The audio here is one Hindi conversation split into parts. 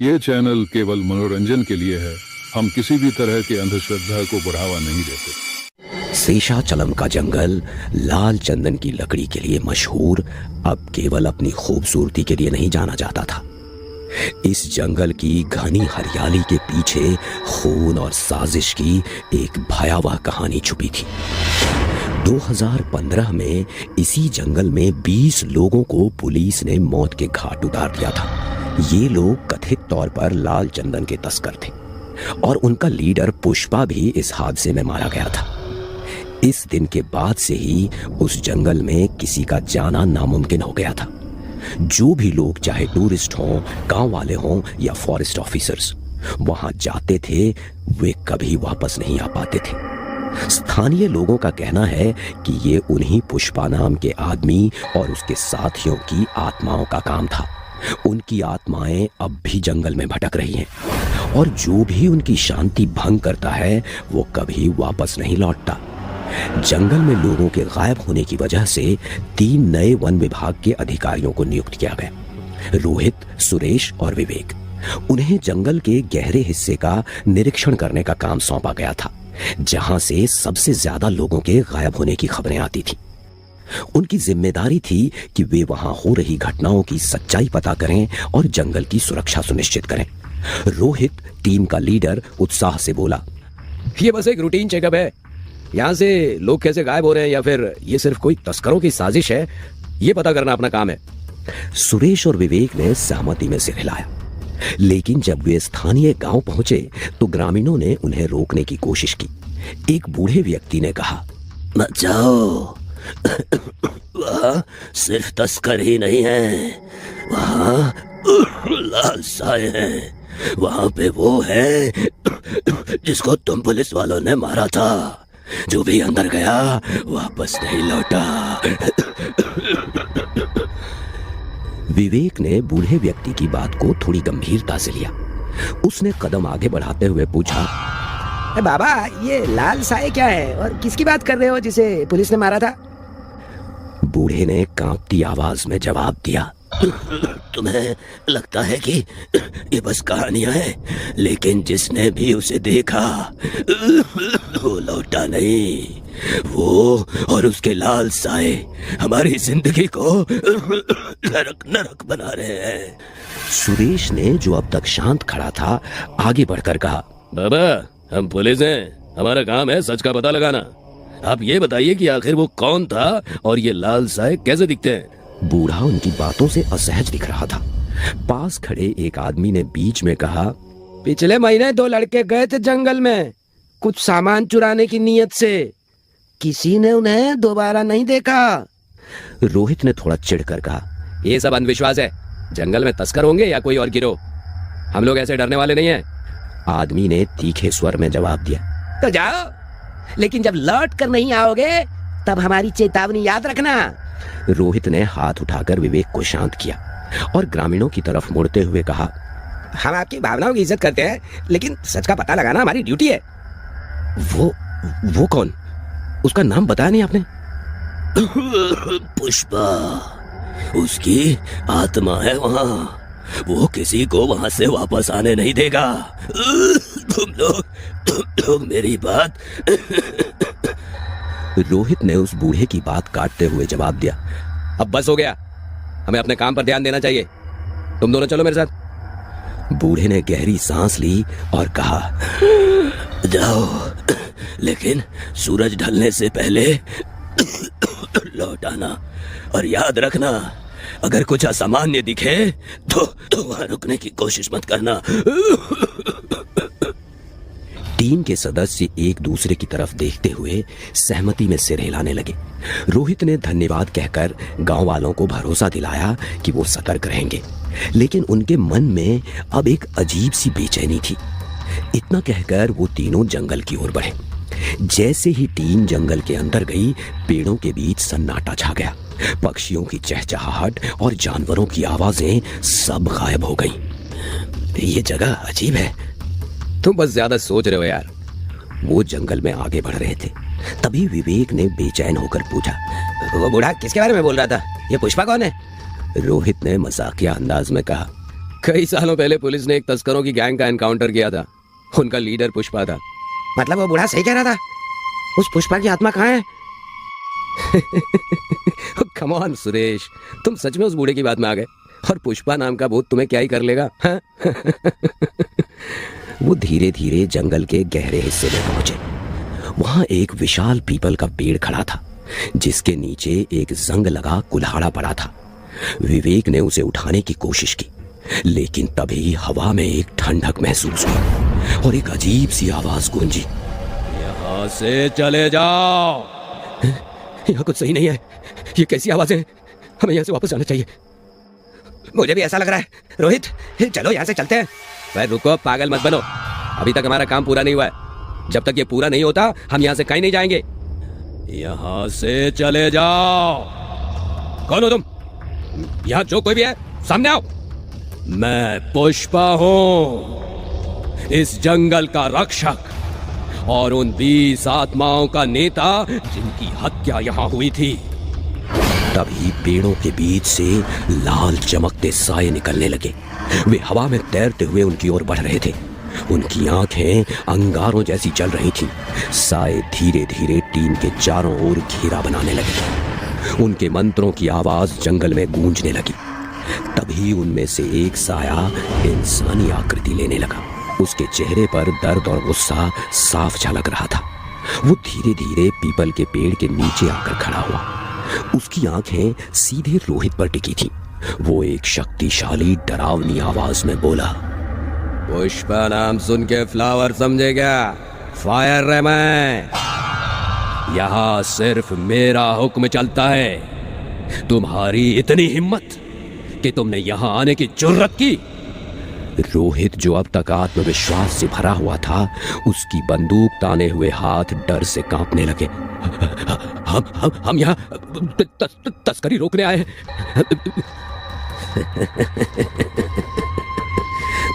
ये चैनल केवल मनोरंजन के लिए है। हम किसी भी तरह की अंधश्रद्धा को बढ़ावा नहीं देते। शेषाचलम का जंगल लाल चंदन की लकड़ी के लिए मशहूर अब केवल अपनी खूबसूरती के लिए नहीं जाना जाता था। इस जंगल की घनी हरियाली के पीछे खून और साजिश की एक भयावह कहानी छुपी थी। 2015 में इसी जंगल में 20 लोगों को पुलिस ने मौत के घाट उतार दिया था। ये लोग कथित तौर पर लाल चंदन के तस्कर थे और उनका लीडर पुष्पा भी इस हादसे में मारा गया था। इस दिन के बाद से ही उस जंगल में किसी का जाना नामुमकिन हो गया था। जो भी लोग, चाहे टूरिस्ट हों, गांव वाले हों या फॉरेस्ट ऑफिसर्स, वहां जाते थे वे कभी वापस नहीं आ पाते थे। स्थानीय लोगों का कहना है कि ये उन्हीं पुष्पा नाम के आदमी और उसके साथियों की आत्माओं का काम था। उनकी आत्माएं अब भी जंगल में भटक रही हैं और जो भी उनकी शांति भंग करता है वो कभी वापस नहीं लौटता। जंगल में लोगों के गायब होने की वजह से 3 नए वन विभाग के अधिकारियों को नियुक्त किया गया, रोहित, सुरेश और विवेक। उन्हें जंगल के गहरे हिस्से का निरीक्षण करने का काम सौंपा गया था, जहां से सबसे ज्यादा लोगों के गायब होने की खबरें आती थी। उनकी जिम्मेदारी थी कि वे वहां हो रही घटनाओं की सच्चाई पता करें और जंगल की सुरक्षा सुनिश्चित करें। रोहित, टीम का लीडर, उत्साह से बोला, ये बस एक रूटीन चेकअप है। यहाँ से लोग कैसे गायब हो रहे हैं या फिर ये सिर्फ कोई तस्करों की साजिश है, ये पता करना अपना काम है। सुरेश और विवेक ने सहमति में सिर हिलाया, लेकिन जब वे स्थानीय गांव पहुंचे तो ग्रामीणों ने उन्हें रोकने की कोशिश की। एक बूढ़े व्यक्ति ने कहा, मत जाओ, वहाँ सिर्फ तस्कर ही नहीं है, वहाँ लाल साए हैं। वहाँ पे वो है जिसको तुम पुलिस वालों ने मारा था। जो भी अंदर गया वापस नहीं लौटा। विवेक ने बूढ़े व्यक्ति की बात को थोड़ी गंभीरता से लिया। उसने कदम आगे बढ़ाते हुए पूछा, बाबा, ये लाल साए क्या है और किसकी बात कर रहे हो जिसे पुलिस ने मारा था? बूढ़े ने कांपती आवाज में जवाब दिया, तुम्हें लगता है कि ये बस कहानियां हैं, लेकिन जिसने भी उसे देखा वो लौटा नहीं। वो और उसके लाल साए हमारी जिंदगी को नरक नरक बना रहे हैं। सुरेश ने, जो अब तक शांत खड़ा था, आगे बढ़कर कहा, बाबा, हम पुलिस हैं, हमारा काम है सच का पता लगाना। आप ये बताइए कि आखिर वो कौन था और ये लाल साए कैसे दिखते हैं? बूढ़ा उनकी बातों से असहज दिख रहा था। पास खड़े एक आदमी ने बीच में कहा, पिछले महीने 2 लड़के गए थे जंगल में कुछ सामान चुराने की नीयत से। किसी ने उन्हें दोबारा नहीं देखा। रोहित ने थोड़ा चिढ़कर कहा, ये सब अंधविश्वास है। जंगल में तस्कर होंगे या कोई और गिरोह, हम लोग ऐसे डरने वाले नहीं हैं। आदमी ने तीखे स्वर में जवाब दिया, तो जाओ, लेकिन जब लौट कर नहीं आओगे तब हमारी चेतावनी याद रखना। रोहित ने हाथ उठाकर विवेक को शांत किया और ग्रामीणों की तरफ मुड़ते हुए कहा, हम आपकी भावनाओं की इज्जत करते हैं, लेकिन सच का पता लगाना हमारी ड्यूटी है। वो कौन? उसका नाम बताया नहीं आपने? पुष्पा, उसकी आत्मा है वहाँ। वो किसी को वहां से वापस आने नहीं देगा। तुम लोग मेरी बात। रोहित ने उस बूढ़े की बात काटते हुए जवाब दिया, अब बस हो गया, हमें अपने काम पर ध्यान देना चाहिए। तुम दोनों चलो मेरे साथ। बूढ़े ने गहरी सांस ली और कहा, जाओ, लेकिन सूरज ढलने से पहले लौट आना। और याद रखना, अगर कुछ असामान्य दिखे तो वहां रुकने की कोशिश मत करना। टीम के सदस्य एक दूसरे की तरफ देखते हुए सहमति में सिर हिलाने लगे। रोहित ने धन्यवाद कहकर गांव वालों को भरोसा दिलाया कि वो सतर्क रहेंगे, लेकिन उनके मन में अब एक अजीब सी बेचैनी थी। इतना कहकर वो तीनों जंगल की ओर बढ़े। जैसे ही टीम जंगल के अंदर गई, पेड़ों के बीच सन्नाटा छा गया। पक्षियों की चहचहाहट और जानवरों की आवाजें सब गायब हो गईं। ये जगह अजीब है। तुम बस ज्यादा सोच रहे हो यार। वो जंगल में आगे बढ़ रहे थे। तभी विवेक ने बेचैन होकर पूछा, वो बूढ़ा किसके बारे में बोल रहा था? ये पुष्पा कौन है? रोहित ने मजाकिया अंदाज में कहा, कई सालों पहले पुलिस ने एक तस्करों की गैंग का एनकाउंटर किया था। उनका लीडर पुष्पा था। मतलब वो बूढ़ा सही कह रहा था? उस पुष्पा की आत्मा कहाँ है? कम ऑन सुरेश, तुम सच में उस बूढ़े की बात में आ गए। और पुष्पा नाम का भूत तुम्हें क्या ही कर लेगा? हाँ? वो धीरे धीरे जंगल के गहरे हिस्से में पहुंचे। वहां एक विशाल पीपल का पेड़ खड़ा था, जिसके नीचे एक जंग लगा कुल्हाड़ा पड़ा था। विवेक ने उसे उठाने की कोशिश की, लेकिन तभी हवा में एक ठंडक महसूस हुई और एक अजीब सी आवाज गूंजी। यहाँ से चले जाओ। यहाँ कुछ सही नहीं है। ये कैसी आवाजें हैं? हमें यहाँ से वापस जाना चाहिए। मुझे भी ऐसा लग रहा है। रोहित, चलो यहाँ से चलते हैं। भाई रुको, पागल मत बनो। अभी तक हमारा काम पूरा नहीं हुआ है। जब तक ये पूरा नहीं होता हम यहाँ से कहीं नहीं जाएंगे। यहाँ से चले जाओ। कौन हो तुम? यहाँ जो कोई भी है सामने आओ। मैं पुष्पा हूँ, इस जंगल का रक्षक और उन 20 आत्माओं का नेता जिनकी हत्या यहाँ हुई थी। तभी पेड़ों के बीच से लाल चमकते साए निकलने लगे। वे हवा में तैरते हुए उनकी ओर बढ़ रहे थे। उनकी आंखें अंगारों जैसी जल रही थीं। साए धीरे धीरे टीम के चारों ओर घेरा बनाने लगे। उनके मंत्रों की आवाज जंगल में गूंजने लगी। तभी उनमें से एक साया इंसानी आकृति लेने लगा। उसके चेहरे पर दर्द और गुस्सा साफ झलक रहा था। वो धीरे धीरे पीपल के पेड़ के नीचे आकर खड़ा हुआ। उसकी आंखें सीधे रोहित पर टिकी थीं। वो एक शक्तिशाली डरावनी आवाज में बोला, पुष्पा नाम सुन के फ्लावर समझे क्या? फायर है मैं। यहाँ सिर्फ मेरा हुक्म चलता है। तुम्हारी इतनी हिम्मत कि तुमने यहाँ आने की जुर्रत की? रोहित, जो अब तक आत्मविश्वास से भरा हुआ था, उसकी बंदूक ताने हुए हाथ डर से कांपने लगे। हम यहाँ तस्करी रोकने आए हैं।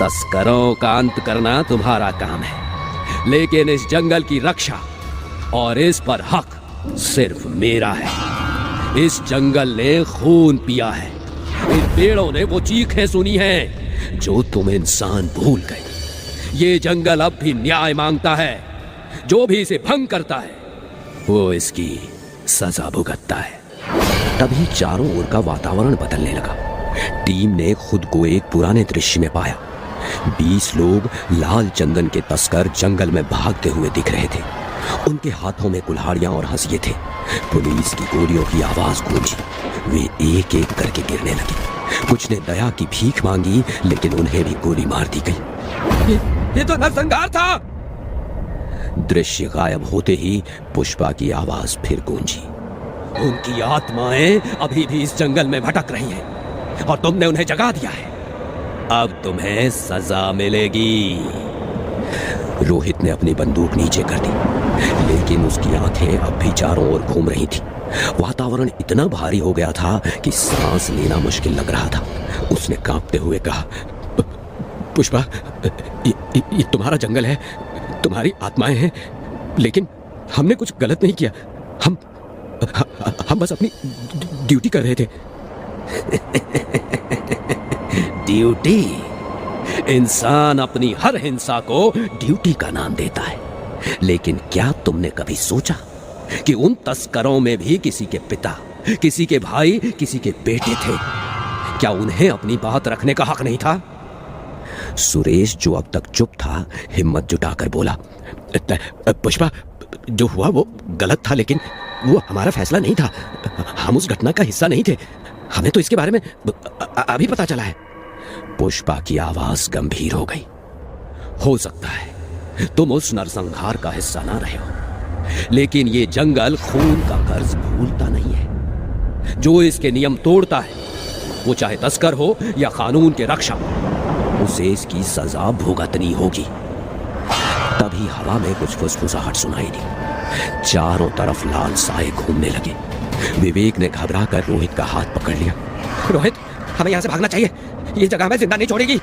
तस्करों का अंत करना तुम्हारा काम है, लेकिन इस जंगल की रक्षा और इस पर हक सिर्फ मेरा है। इस जंगल ने खून पिया है। इन पेड़ों ने वो चीखें सुनी हैं जो तुम इंसान भूल गए। ये जंगल अब भी न्याय मांगता है। जो भी इसे भंग करता है वो इसकी सजा भुगतता है। तभी चारों ओर का वातावरण बदलने लगा। टीम ने खुद को एक पुराने दृश्य में पाया। 20 लोग लाल चंदन के तस्कर जंगल में भागते हुए दिख रहे थे। उनके हाथों में कुल्हाड़ियां और हंसिये थे। पुलिस की गोलियों की आवाज गूंजी। वे एक एक करके गिरने लगे। कुछ ने दया की भीख मांगी, लेकिन उन्हें भी गोली मार दी गई। ये तो नरसंहार था। दृश्य गायब होते ही पुष्पा की आवाज फिर गूंजी। उनकी आत्माएं अभी भी इस जंगल में भटक रही हैं और तुमने उन्हें जगा दिया है। अब तुम्हें सजा मिलेगी। रोहित ने अपनी बंदूक नीचे कर दी, लेकिन उसकी आंखें अब भी चारों ओर घूम रही थी। वातावरण इतना भारी हो गया था कि सांस लेना मुश्किल लग रहा था। उसने कांपते हुए कहा, पुष्पा, ये तुम्हारा जंगल है, तुम्हारी आत्माएं हैं, लेकिन हमने कुछ गलत नहीं किया। हम बस अपनी ड्यूटी कर रहे थे। ड्यूटी? इंसान अपनी हर हिंसा को ड्यूटी का नाम देता है, लेकिन क्या तुमने कभी सोचा कि उन तस्करों में भी किसी के पिता, किसी के भाई, किसी के बेटे थे? क्या उन्हें अपनी बात रखने का हक नहीं था? सुरेश, जो अब तक चुप था, हिम्मत जुटाकर बोला, पुष्पा, जो हुआ वो गलत था, लेकिन वो हमारा फैसला नहीं था। हम उस घटना का हिस्सा नहीं थे। हमें तो इसके बारे में अभी पता चला है। पुष्पा की आवाज गंभीर हो गई। हो सकता है तुम उस नरसंहार का हिस्सा ना रहे हो, लेकिन ये जंगल खून का कर्ज भूलता नहीं है। जो इसके नियम तोड़ता है, वो चाहे तस्कर हो या कानून के रक्षक, उसे इसकी सजा भुगतनी होगी। तभी हवा में कुछ फुसफुसाहट सुनाई दी। चारों तरफ लाल साए घूमने लगे। विवेक ने घबराकर रोहित का हाथ पकड़ लिया। रोहित, हमें यहाँ से भागना चाहिए। ये जगह हमें जिंदा नहीं छोड़ेगी।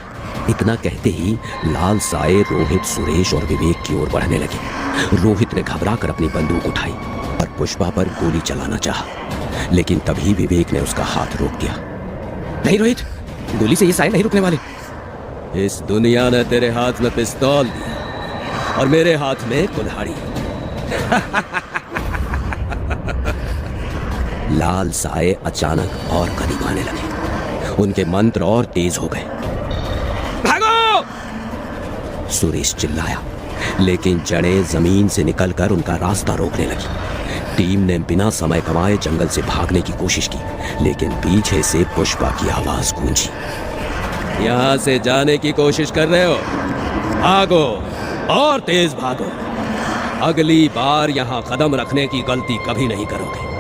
इतना कहते ही लाल साए रोहित, सुरेश और विवेक की ओर बढ़ने लगे। रोहित ने घबराकर अपनी बंदूक उठाई और पुष्पा पर गोली चलाना चाहा, लेकिन तभी विवेक ने उसका हाथ रोक दिया। नहीं रोहित, गोली से ये साए नहीं रुकने वाले। इस दुनिया ने तेरे हाथ में पिस्तौल दिया और मेरे हाथ में कुल्हाड़ी। लाल साए अचानक और करीब आने लगे। उनके मंत्र और तेज हो गए। भागो! सुरेश चिल्लाया, लेकिन जड़ें जमीन से निकलकर उनका रास्ता रोकने लगी। टीम ने बिना समय गंवाए जंगल से भागने की कोशिश की, लेकिन पीछे से पुष्पा की आवाज गूंजी। यहां से जाने की कोशिश कर रहे हो? भागो और तेज भागो। अगली बार यहां कदम रखने की गलती कभी नहीं करोगे।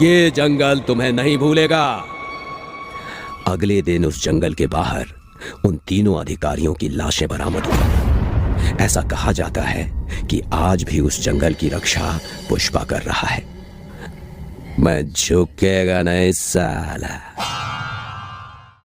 ये जंगल तुम्हें नहीं भूलेगा। अगले दिन उस जंगल के बाहर उन तीनों अधिकारियों की लाशें बरामद हुई। ऐसा कहा जाता है कि आज भी उस जंगल की रक्षा पुष्पा कर रहा है। मैं झुकेगा नहीं साला।